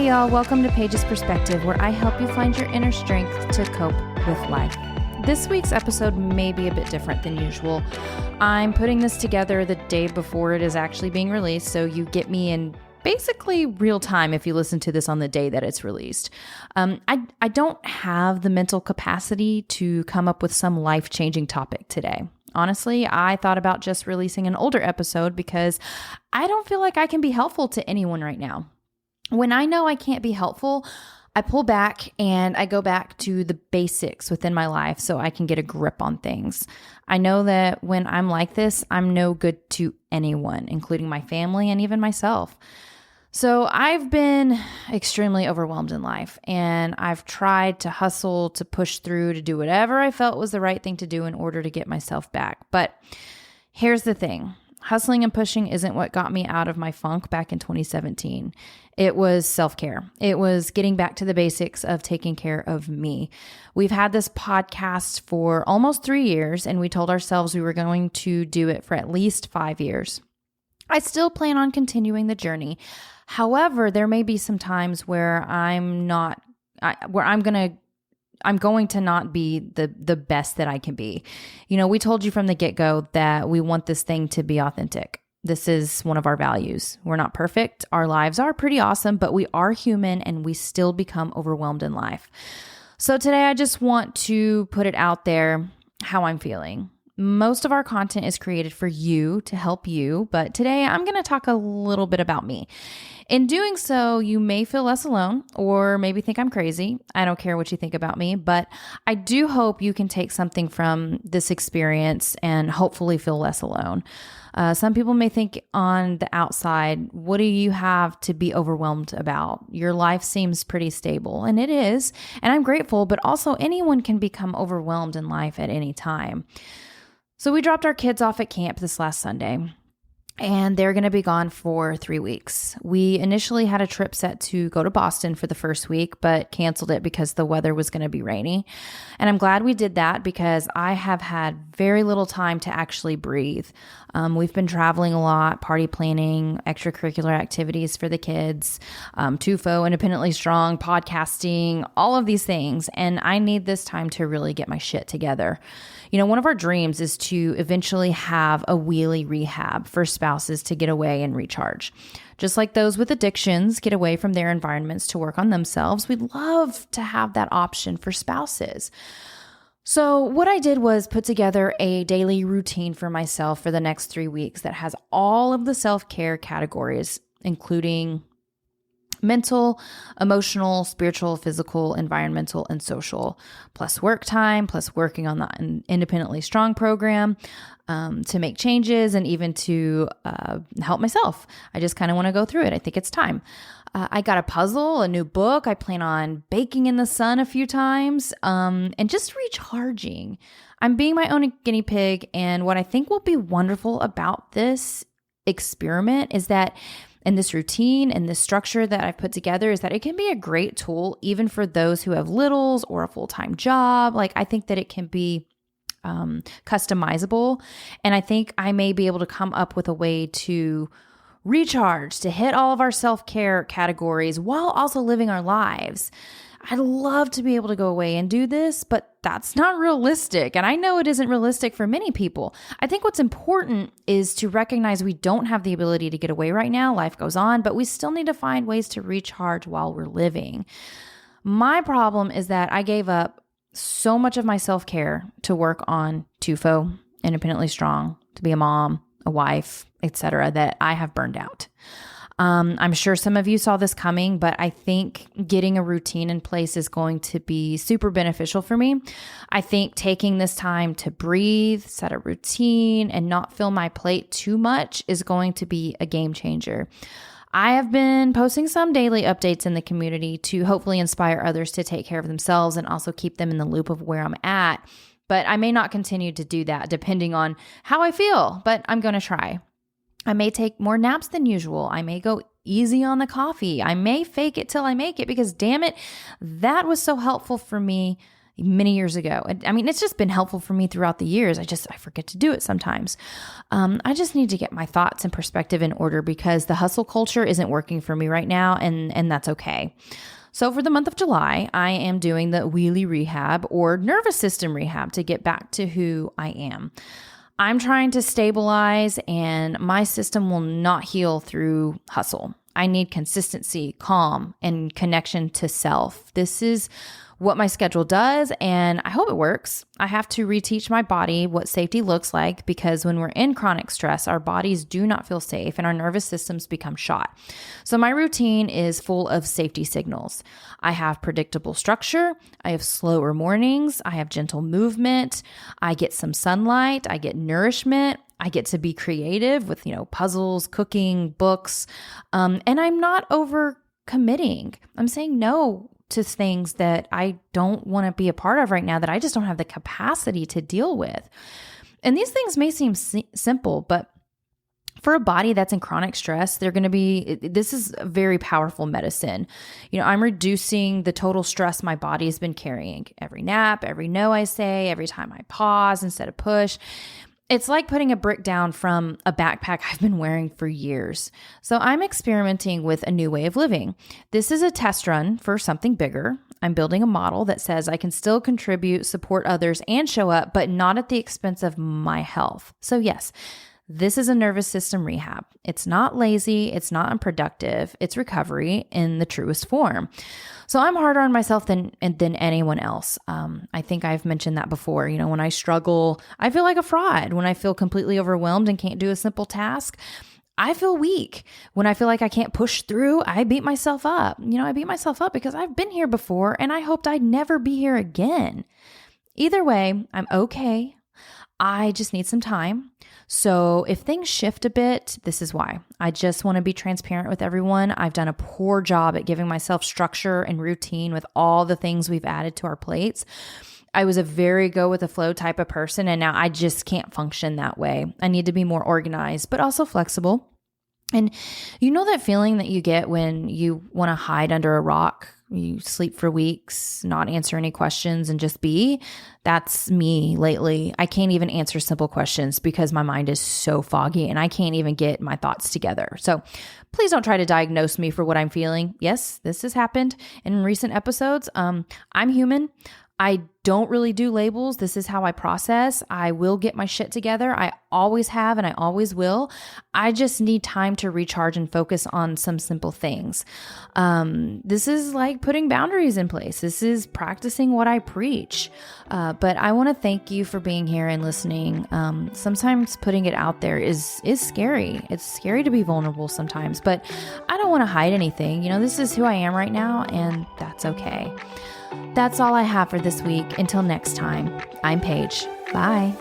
Hey y'all, welcome to Paige's Perspective, where I help you find your inner strength to cope with life. This week's episode may be a bit different than usual. I'm putting this together the day before it is actually being released, so you get me in basically real time if you listen to this on the day that it's released. I don't have the mental capacity to come up with some life-changing topic today. Honestly, I thought about just releasing an older episode because I don't feel like I can be helpful to anyone right now. When I know I can't be helpful, I pull back and I go back to the basics within my life so I can get a grip on things. I know that when I'm like this, I'm no good to anyone, including my family and even myself. So I've been extremely overwhelmed in life, and I've tried to hustle, to push through, to do whatever I felt was the right thing to do in order to get myself back. But here's the thing. Hustling and pushing isn't what got me out of my funk back in 2017. It was self-care. It was getting back to the basics of taking care of me. We've had this podcast for almost 3 years, and we told ourselves we were going to do it for at least 5 years. I still plan on continuing the journey. However, there may be some times where I'm going to not be the best that I can be. You know, we told you from the get-go that we want this thing to be authentic. This is one of our values. We're not perfect. Our lives are pretty awesome, but we are human and we still become overwhelmed in life. So today I just want to put it out there how I'm feeling. Most of our content is created for you to help you, but today I'm going to talk a little bit about me. In doing so, you may feel less alone or maybe think I'm crazy. I don't care what you think about me, but I do hope you can take something from this experience and hopefully feel less alone. Some people may think on the outside, what do you have to be overwhelmed about? Your life seems pretty stable, and it is, and I'm grateful, but also anyone can become overwhelmed in life at any time. So we dropped our kids off at camp this last Sunday, and they're going to be gone for 3 weeks. We initially had a trip set to go to Boston for the first week, but canceled it because the weather was going to be rainy. And I'm glad we did that because I have had very little time to actually breathe. We've been traveling a lot, party planning, extracurricular activities for the kids, TUFO, Independently Strong, podcasting, all of these things. And I need this time to really get my shit together. You know, one of our dreams is to eventually have a wheelie rehab for spouses to get away and recharge. Just like those with addictions get away from their environments to work on themselves, we'd love to have that option for spouses. So what I did was put together a daily routine for myself for the next 3 weeks that has all of the self-care categories, including mental, emotional, spiritual, physical, environmental, and social, plus work time, plus working on the Independently Strong program to make changes and even to help myself. I just kind of want to go through it. I think it's time. I got a puzzle, a new book. I plan on baking in the sun a few times and just recharging. I'm being my own guinea pig, and what I think will be wonderful about this experiment is that and this routine and this structure that I've put together is that it can be a great tool even for those who have littles or a full-time job. Like, I think that it can be customizable. And I think I may be able to come up with a way to recharge, to hit all of our self-care categories while also living our lives. I'd love to be able to go away and do this, but that's not realistic. And I know it isn't realistic for many people. I think what's important is to recognize we don't have the ability to get away right now. Life goes on, but we still need to find ways to recharge while we're living. My problem is that I gave up so much of my self-care to work on TUFO, Independently Strong, to be a mom, a wife, etc., that I have burned out. I'm sure some of you saw this coming, but I think getting a routine in place is going to be super beneficial for me. I think taking this time to breathe, set a routine, and not fill my plate too much is going to be a game changer. I have been posting some daily updates in the community to hopefully inspire others to take care of themselves and also keep them in the loop of where I'm at. But I may not continue to do that depending on how I feel, but I'm going to try. I may take more naps than usual. I may go easy on the coffee. I may fake it till I make it because damn it, that was so helpful for me many years ago. I mean, it's just been helpful for me throughout the years. I forget to do it sometimes. I just need to get my thoughts and perspective in order because the hustle culture isn't working for me right now, and that's okay. So for the month of July, I am doing the wheelie rehab or nervous system rehab to get back to who I am. I'm trying to stabilize, and my system will not heal through hustle. I need consistency, calm, and connection to self. This is what my schedule does, and I hope it works. I have to reteach my body what safety looks like because when we're in chronic stress, our bodies do not feel safe and our nervous systems become shot. So my routine is full of safety signals. I have predictable structure. I have slower mornings. I have gentle movement. I get some sunlight. I get nourishment. I get to be creative with, puzzles, cooking, books, and I'm not over committing. I'm saying no to things that I don't want to be a part of right now that I just don't have the capacity to deal with. And these things may seem simple, but for a body that's in chronic stress, this is a very powerful medicine. I'm reducing the total stress my body has been carrying. Every nap, every no I say, every time I pause instead of push. It's like putting a brick down from a backpack I've been wearing for years. So I'm experimenting with a new way of living. This is a test run for something bigger. I'm building a model that says I can still contribute, support others, and show up, but not at the expense of my health. So yes, this is a nervous system rehab. It's not lazy. It's not unproductive. It's recovery in the truest form. So I'm harder on myself than anyone else. I think I've mentioned that before. When I struggle, I feel like a fraud. When I feel completely overwhelmed and can't do a simple task, I feel weak. When I feel like I can't push through, I beat myself up. I beat myself up because I've been here before and I hoped I'd never be here again. Either way, I'm okay. I just need some time. So if things shift a bit, this is why. I just want to be transparent with everyone. I've done a poor job at giving myself structure and routine with all the things we've added to our plates. I was a very go with the flow type of person, and now I just can't function that way. I need to be more organized, but also flexible. And that feeling that you get when you want to hide under a rock, you sleep for weeks, not answer any questions and just be? That's me lately. I can't even answer simple questions because my mind is so foggy and I can't even get my thoughts together. So please don't try to diagnose me for what I'm feeling. Yes, this has happened in recent episodes. I'm human. I don't really do labels. This is how I process. I will get my shit together. I always have and I always will. I just need time to recharge and focus on some simple things. This is like putting boundaries in place. This is practicing what I preach. But I want to thank you for being here and listening. Sometimes putting it out there is scary. It's scary to be vulnerable sometimes, but I don't want to hide anything. This is who I am right now, and that's okay. That's all I have for this week. Until next time, I'm Paige. Bye.